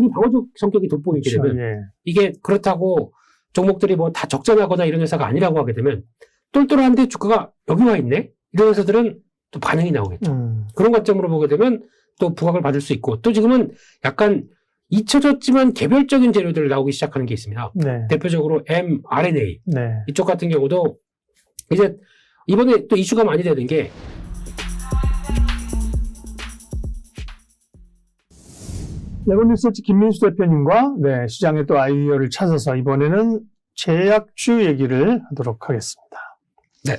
중국이 방어적 성격이 돋보이게 그렇죠. 되면 예. 이게 그렇다고 종목들이 뭐 다 적자나거나 이런 회사가 아니라고 하게 되면 똘똘한데 주가가 여기 와 있네? 이런 회사들은 또 반응이 나오겠죠. 그런 관점으로 보게 되면 또 부각을 받을 수 있고 또 지금은 약간 잊혀졌지만 개별적인 재료들 나오기 시작하는 게 있습니다. 네. 대표적으로 mRNA 네. 이쪽 같은 경우도 이제 이번에 또 이슈가 많이 되는 게 레몬리서치 김민수 대표님과 네, 시장의 또 아이디어를 찾아서 이번에는 제약주 얘기를 하도록 하겠습니다. 네.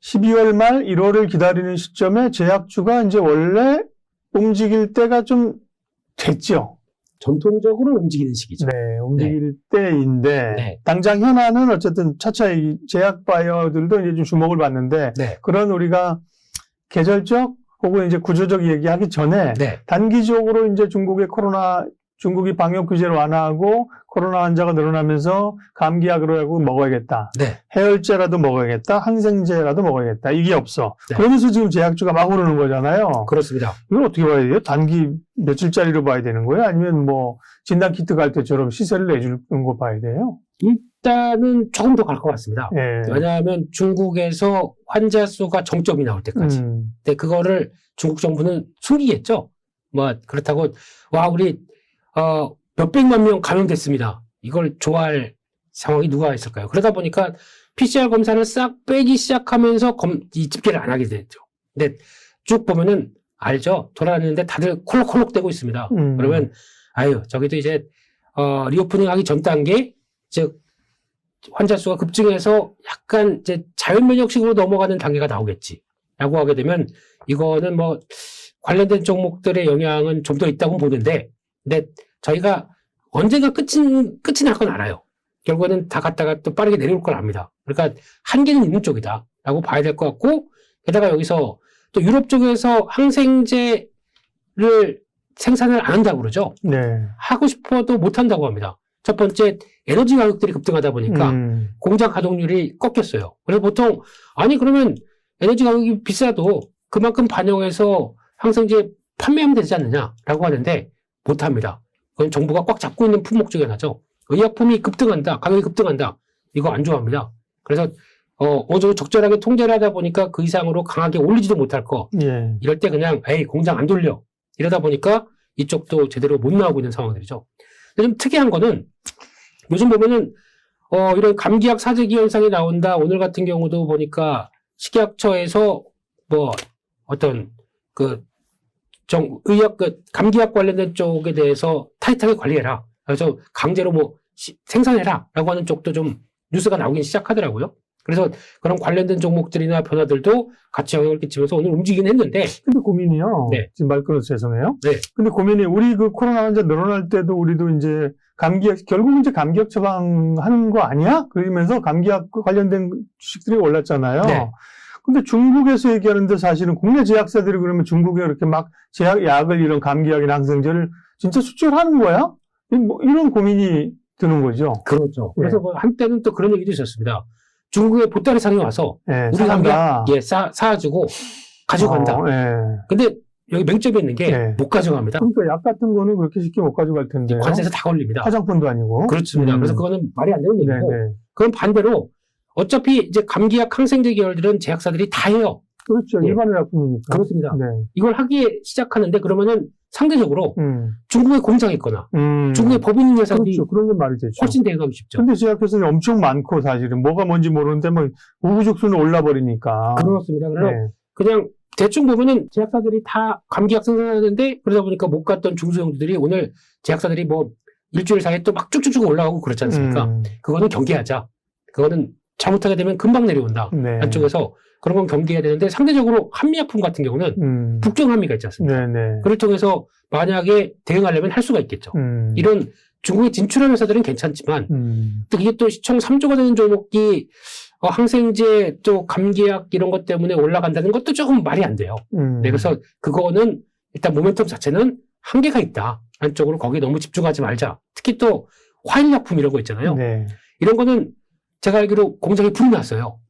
12월 말 1월을 기다리는 시점에 제약주가 이제 원래 움직일 때가 좀 됐죠. 전통적으로 움직이는 시기죠. 네, 움직일 때인데 네. 당장 현안은 어쨌든 차차 이 제약 바이어들도 이제 좀 주목을 받는데 네. 그런 우리가 계절적 혹은 이제 구조적 얘기하기 전에 네. 단기적으로 이제 중국이 방역 규제를 완화하고 코로나 환자가 늘어나면서 감기약으로 하고 먹어야겠다. 네. 해열제라도 먹어야겠다. 항생제라도 먹어야겠다. 이게 없어. 네. 그러면서 지금 제약주가 막 오르는 거잖아요. 그렇습니다. 이걸 어떻게 봐야 돼요? 단기 며칠짜리로 봐야 되는 거예요? 아니면 뭐 진단키트 갈 때처럼 시세를 내주는 거 봐야 돼요? 일단은 조금 더 갈 것 같습니다. 예. 왜냐하면 중국에서 환자 수가 정점이 나올 때까지. 근데 그거를 중국 정부는 숨기겠죠. 뭐 그렇다고 와 우리 몇백만 명 감염됐습니다. 이걸 좋아할 상황이 누가 있을까요? 그러다 보니까 PCR 검사를 싹 빼기 시작하면서 이 집계를 안 하게 됐죠. 근데 쭉 보면은 알죠. 돌아다니는데 다들 콜록콜록대고 있습니다. 그러면 아유 저기도 이제 리오프닝 하기 전 단계 즉 환자 수가 급증해서 약간 이제 자연면역식으로 넘어가는 단계가 나오겠지라고 하게 되면 이거는 뭐 관련된 종목들의 영향은 좀 더 있다고 보는데 근데 저희가 언젠가 끝이 날 건 알아요. 결국에는 다 갔다가 또 빠르게 내려올 걸 압니다. 그러니까 한계는 있는 쪽이다라고 봐야 될 것 같고 게다가 여기서 또 유럽 쪽에서 항생제를 생산을 안 한다고 그러죠. 네. 하고 싶어도 못 한다고 합니다. 첫 번째 에너지 가격들이 급등하다 보니까 공장 가동률이 꺾였어요. 그래서 보통 아니 그러면 에너지 가격이 비싸도 그만큼 반영해서 항생제 판매하면 되지 않느냐라고 하는데 못합니다. 그건 정부가 꽉 잡고 있는 품목 중에 하나죠. 의약품이 급등한다, 가격이 급등한다. 이거 안 좋아합니다. 그래서 어느 정도 적절하게 통제를 하다 보니까 그 이상으로 강하게 올리지도 못할 거. 예. 이럴 때 그냥 에이 공장 안 돌려. 이러다 보니까 이쪽도 제대로 못 나오고 있는 상황들이죠. 근데 좀 특이한 거는 요즘 보면은 이런 감기약 사재기 현상이 나온다. 오늘 같은 경우도 보니까 식약처에서 뭐 어떤 감기약 관련된 쪽에 대해서 타이트하게 관리해라. 그래서 강제로 뭐 생산해라. 라고 하는 쪽도 좀 뉴스가 나오긴 시작하더라고요. 그래서 그런 관련된 종목들이나 변화들도 같이 영향을 끼치면서 오늘 움직이긴 했는데. 근데 고민이요. 네. 지금 말 끊어서 죄송해요. 네. 근데 고민이 우리 그 코로나 환자 늘어날 때도 우리도 이제 결국 이제 감기약 처방하는 거 아니야? 그러면서 감기약 관련된 주식들이 올랐잖아요. 네. 근데 중국에서 얘기하는데 사실은 국내 제약사들이 그러면 중국에 이렇게 막 약을 이런 감기약이나 항생제를 진짜 수출하는 거야? 뭐 이런 고민이 드는 거죠. 그렇죠. 그래서 뭐 한때는 또 그런 얘기도 있었습니다. 중국의 보따리 상에 와서 네, 우리 감기약 사가지고 가져간다. 근데 여기 맹점이 있는 게 못 가져갑니다. 그러니까 약 같은 거는 그렇게 쉽게 못 가져갈 텐데. 관세에서 다 걸립니다. 화장품도 아니고. 그렇습니다. 그래서 그거는 말이 안 되는 얘기고. 네네. 그럼 반대로 어차피 이제 감기약 항생제 계열들은 제약사들이 다 해요. 그렇죠. 네. 일반의 약품이니까. 그렇습니다. 네. 이걸 하기에 시작하는데 그러면은 상대적으로 중국에 공장이 있거나 중국에 법인 있는 회사들이 그렇죠. 그런 건 말이 되죠. 훨씬 대응하기 쉽죠. 근데 제약회사는 엄청 많고 사실은 뭐가 뭔지 모르는데 뭐 우후죽순 올라버리니까. 그렇습니다. 그래서 그냥 대충 보면은 제약사들이 다 감기약 생산하는데 그러다 보니까 못 갔던 중소형들이 오늘 제약사들이 뭐 일주일 사이에 또 막 쭉쭉쭉 올라가고 그렇지 않습니까? 그거는 경계하자. 그거는 잘못하게 되면 금방 내려온다. 네. 한쪽에서 그런 건 경계해야 되는데 상대적으로 한미약품 같은 경우는 북중한미가 있지 않습니까? 네네. 그걸 통해서 만약에 대응하려면 할 수가 있겠죠. 이런 중국에 진출한 회사들은 괜찮지만 또 이게 또 시총 3조가 되는 종목이 항생제 또 감기약 이런 것 때문에 올라간다는 것도 조금 말이 안 돼요. 네, 그래서 그거는 일단 모멘텀 자체는 한계가 있다. 한쪽으로 거기에 너무 집중하지 말자. 특히 또 화일약품 이런 거 있잖아요. 네. 이런 거는 제가 알기로 공장에 불이 났어요.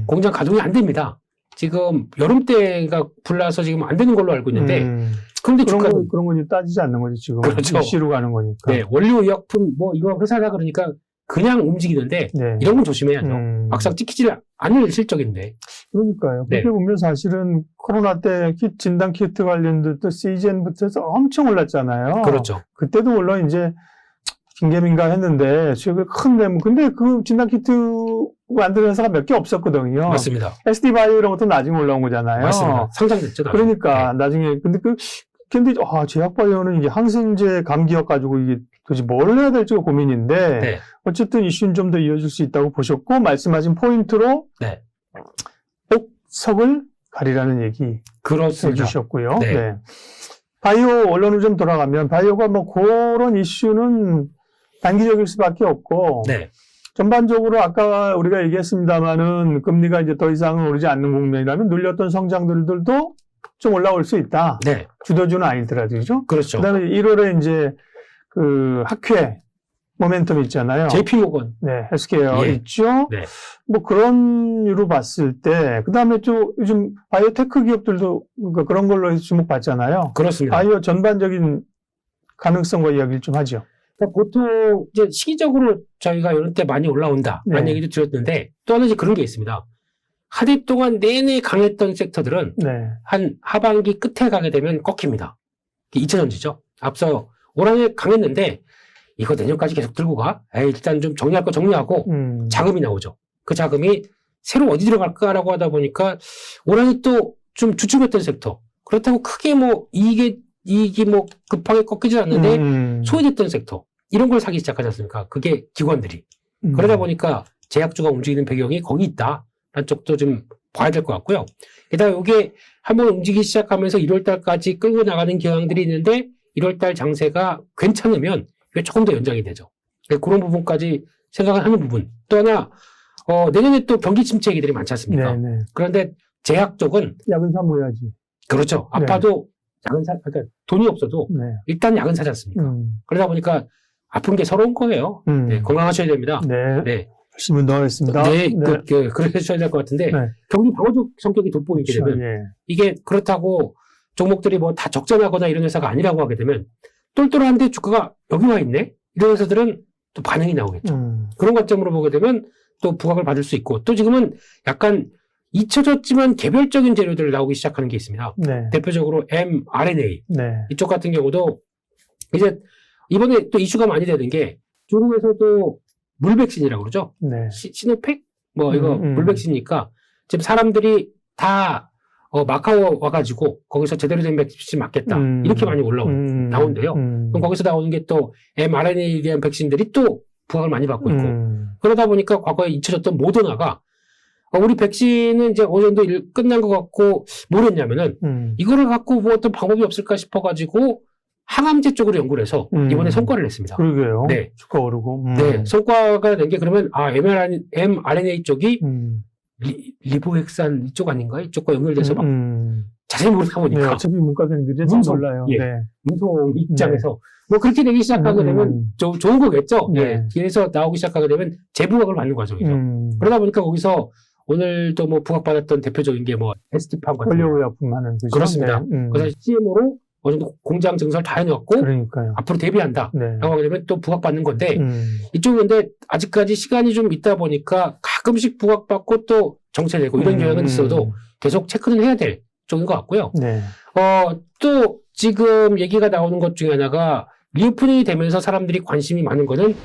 공장 가동이 안 됩니다. 지금 여름 때가 불나서 지금 안 되는 걸로 알고 있는데 그런데 주가는 그런 건 따지지 않는 거지 지금. 그렇죠. 이슈로 가는 거니까. 네, 원료 의약품 뭐 이거 회사다 그러니까 그냥 움직이는데 네. 이런 건 조심해야죠. 막상 찍히지 않을 실적인데. 그러니까요. 네. 그렇게 보면 사실은 코로나 때 진단 키트 관련도 시즌부터 해서 엄청 올랐잖아요. 그렇죠. 그때도 물론 이제 긴가민가 했는데 수익을 큰 데면 근데 그 진단 키트 만드는 회사가 몇 개 없었거든요. 맞습니다. SD바이오 이런 것도 나중에 올라온 거잖아요. 맞습니다. 상장됐죠. 나중에. 그러니까 나중에 근데 제약바이오는 이게 항생제 감기약 가지고 이게 도대체 뭘 해야 될지가 고민인데 네. 어쨌든 이슈는 좀 더 이어질 수 있다고 보셨고 말씀하신 포인트로 네. 옥석을 가리라는 얘기 그렇습니다. 해주셨고요. 네. 네. 바이오 원론으로 좀 돌아가면 바이오가 뭐 그런 이슈는 단기적일 수밖에 없고 네. 전반적으로 아까 우리가 얘기했습니다마는 금리가 이제 더 이상 오르지 않는 국면이라면 눌렸던 성장들도 좀 올라올 수 있다. 네. 주도주는 아니더라도죠. 그렇죠. 그다음에 1월에 이제 그 학회 모멘텀 있잖아요. JP모건. 네, 헬스케어 예. 있죠. 네. 뭐 그런 이유로 봤을 때 그다음에 또 요즘 바이오테크 기업들도 그런 걸로 해서 주목받잖아요. 그렇습니다. 바이오 전반적인 가능성과 이야기를 좀 하죠. 그러니까 보통 이제 시기적으로 저희가 이런 때 많이 올라온다라는 네. 얘기도 드렸는데 또 하나 이제 그런 게 있습니다. 한 해 동안 내내 강했던 섹터들은 네. 한 하반기 끝에 가게 되면 꺾입니다. 2차전지죠. 앞서 올 한 해 강했는데 이거 내년까지 계속 들고 가? 에이, 일단 좀 정리할 거 정리하고 자금이 나오죠. 그 자금이 새로 어디 들어갈까라고 하다 보니까 올 한 해 또 좀 주춤했던 섹터. 그렇다고 크게 뭐 이익이 뭐 급하게 꺾이지 않는데 소외됐던 섹터. 이런 걸 사기 시작하지 않습니까? 그게 기관들이. 그러다 보니까 제약주가 움직이는 배경이 거기 있다라는 쪽도 좀 봐야 될 것 같고요. 게다가 이게 한번 움직이기 시작하면서 1월달까지 끌고 나가는 경향들이 있는데 1월달 장세가 괜찮으면 이게 조금 더 연장이 되죠. 그런 부분까지 생각을 하는 부분. 또 하나 내년에 또 경기 침체 얘기들이 많지 않습니까? 네네. 그런데 제약 쪽은 약은 사모야지. 그렇죠. 네. 아파도 그러니까 돈이 없어도 네. 일단 약은 사지 않습니까? 그러다 보니까 아픈 게 서러운 거예요. 네, 건강하셔야 됩니다. 네. 네. 열심히 운동하겠습니다. 네, 그렇게 하셔야 될 것 같은데 네. 경기 방어적 성격이 돋보이게 그렇죠. 되면 예. 이게 그렇다고 종목들이 뭐 다 적자나거나 이런 회사가 아니라고 하게 되면 똘똘한데 주가가 여기 와 있네? 이런 회사들은 또 반응이 나오겠죠. 그런 관점으로 보게 되면 또 부각을 받을 수 있고 또 지금은 약간 잊혀졌지만 개별적인 재료들이 나오기 시작하는 게 있습니다. 네. 대표적으로 mRNA 네. 이쪽 같은 경우도 이제 이번에 또 이슈가 많이 되는 게 중국에서도 물백신이라고 그러죠. 네. 시노팩? 뭐 이거 물백신이니까 지금 사람들이 다 마카오 와가지고 거기서 제대로 된 백신 맞겠다. 이렇게 많이 나온대요. 그럼 거기서 나오는 게 또 mRNA에 대한 백신들이 또 부각을 많이 받고 있고 그러다 보니까 과거에 잊혀졌던 모더나가 우리 백신은 이제 어느 정도 끝난 것 같고 뭘 했냐면은 이거를 갖고 뭐 어떤 방법이 없을까 싶어가지고 항암제 쪽으로 연구를 해서 이번에 성과를 냈습니다. 그러게요. 네. 주가 오르고. 네. 성과가 낸 게 그러면 mRNA 쪽이 리보핵산 이쪽 아닌가? 이쪽과 연결돼서 막 자세히 모르다 보니까. 네, 어차피 문과생들이 좀 몰라요. 예. 네. 운송 입장에서 뭐 그렇게 되기 시작하게 되면 좋은 거겠죠. 네. 예. 그래서 나오기 시작하게 되면 재부각을 받는 과정이죠. 그러다 보니까 거기서 오늘도 뭐 부각받았던 대표적인 게 뭐 에스티팜 같은 거. 폴리오약품 하는 거죠. 그렇습니다. 네. 그래서 CMO로 어느 정도 공장 증설 다 해놓고 그러니까요. 앞으로 대비한다. 네. 라고 하게 되면 또 부각받는 건데 이쪽은 근데 아직까지 시간이 좀 있다 보니까 가끔씩 부각받고 또 정체되고 이런 경향은 있어도 계속 체크는 해야 될 쪽인 것 같고요. 네. 또 지금 얘기가 나오는 것 중에 하나가 리오프닝이 되면서 사람들이 관심이 많은 거는